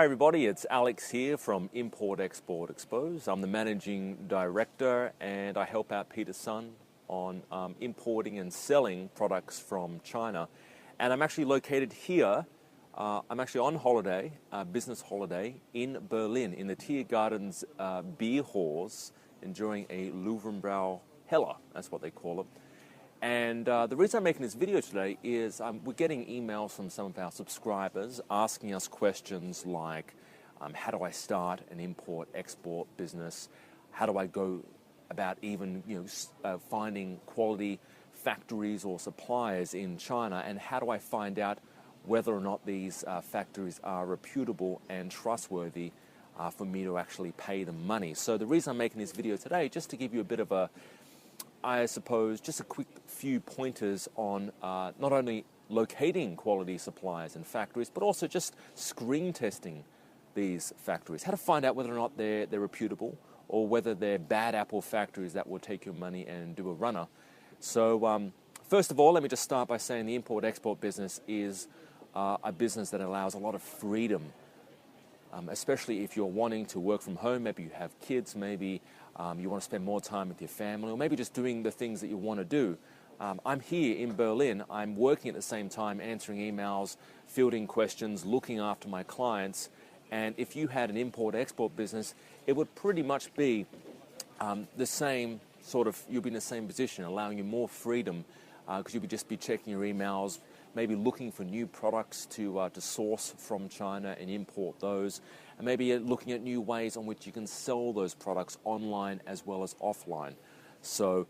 Hi everybody, it's Alex here from Import Export Exposed. I'm the Managing Director and I help out Peter Sun on importing and selling products from China. And I'm actually located here, I'm actually on holiday, business holiday in Berlin in the Tiergarten's beer halls, enjoying a Löwenbräu Heller, that's what they call it. And the reason I'm making this video today is we're getting emails from some of our subscribers asking us questions like, how do I start an import-export business? How do I go about even finding quality factories or suppliers in China? And how do I find out whether or not these factories are reputable and trustworthy for me to actually pay them money? So the reason I'm making this video today, just to give you a bit of a, I suppose, just a quick few pointers on not only locating quality suppliers and factories, but also just screen testing these factories. How to find out whether or not they're reputable or whether they're bad apple factories that will take your money and do a runner. So first of all, let me just start by saying the import-export business is a business that allows a lot of freedom, especially if you're wanting to work from home. Maybe you have kids, maybe you want to spend more time with your family, or maybe just doing the things that you want to do. I'm here in Berlin. I'm working at the same time, answering emails, fielding questions, looking after my clients. And if you had an import-export business, it would pretty much be the same sort of, you'll be in the same position, allowing you more freedom because you'll just be checking your emails, maybe looking for new products to source from China and import those, and maybe looking at new ways on which you can sell those products online as well as offline. So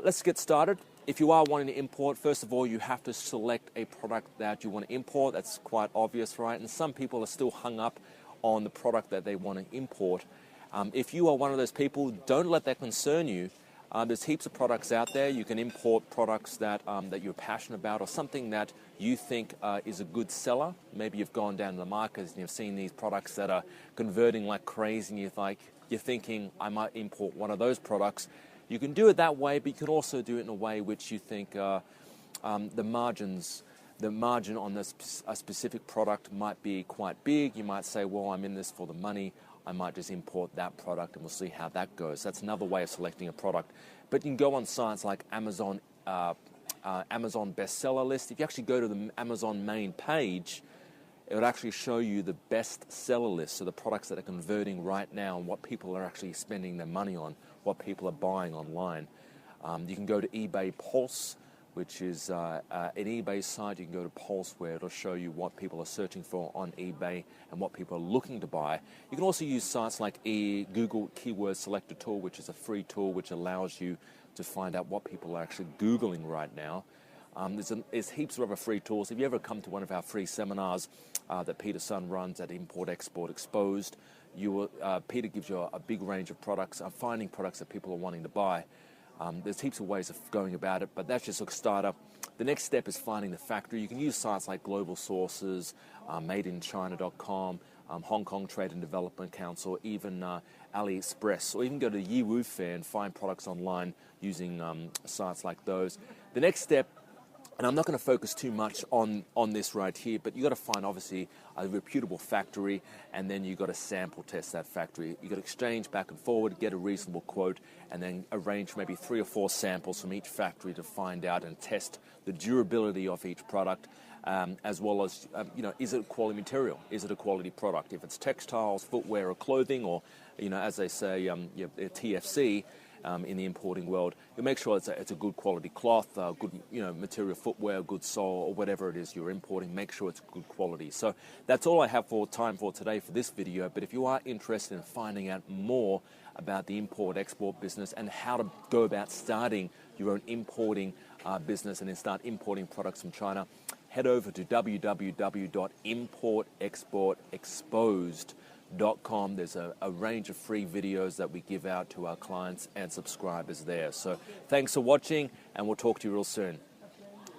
let's get started. If you are wanting to import, first of all, you have to select a product that you want to import. That's quite obvious, right? And some people are still hung up on the product that they want to import. If you are one of those people, don't let that concern you. There's heaps of products out there. You can import products that you're passionate about, or something that you think is a good seller. Maybe you've gone down to the markets and you've seen these products that are converting like crazy, and you're thinking, I might import one of those products. You can do it that way, but you can also do it in a way which you think the margin on a specific product might be quite big. You might say, well, I'm in this for the money. I might just import that product and we'll see how that goes. That's another way of selecting a product. But you can go on sites like Amazon bestseller list. If you actually go to the Amazon main page, it would actually show you the best seller list, so the products that are converting right now and what people are actually spending their money on, what people are buying online. You can go to eBay Pulse, which is an eBay site. You can go to Pulse, where it'll show you what people are searching for on eBay and what people are looking to buy. You can also use sites like Google Keyword Selector Tool, which is a free tool which allows you to find out what people are actually Googling right now. There's heaps of other free tools. If you ever come to one of our free seminars that Peter Sun runs at Import Export Exposed, Peter gives you a big range of products, finding products that people are wanting to buy. There's heaps of ways of going about it, but that's just a starter. The next step is finding the factory. You can use sites like Global Sources, MadeInChina.com, Hong Kong Trade and Development Council, even AliExpress, or even go to the Yiwu Fair and find products online using sites like those. The next step, and I'm not going to focus too much on this right here, but you've got to find, obviously, a reputable factory, and then you've got to sample test that factory. You've got to exchange back and forward, get a reasonable quote, and then arrange maybe 3 or 4 samples from each factory to find out and test the durability of each product, as well as, is it a quality material? Is it a quality product? If it's textiles, footwear, or clothing, or, as they say, TFC, in the importing world, you make sure it's a good quality cloth, good material footwear, good sole, or whatever it is you're importing. Make sure it's good quality. So that's all I have time for today for this video. But if you are interested in finding out more about the import-export business and how to go about starting your own importing business and then start importing products from China, head over to www.importexportexposed.com. There's a range of free videos that we give out to our clients and subscribers there. So thanks for watching, and we'll talk to you real soon.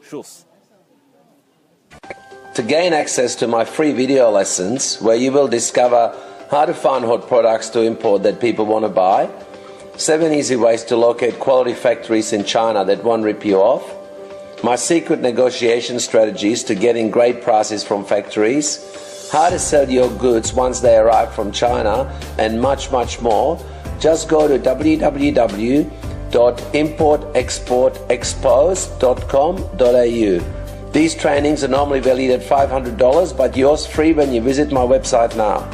Tschüss. To gain access to my free video lessons, where you will discover how to find hot products to import that people want to buy, 7 easy ways to locate quality factories in China that won't rip you off, my secret negotiation strategies to getting great prices from factories, how to sell your goods once they arrive from China, and much, much more, just go to www.importexportexpose.com.au. These trainings are normally valued at $500, but yours free when you visit my website now.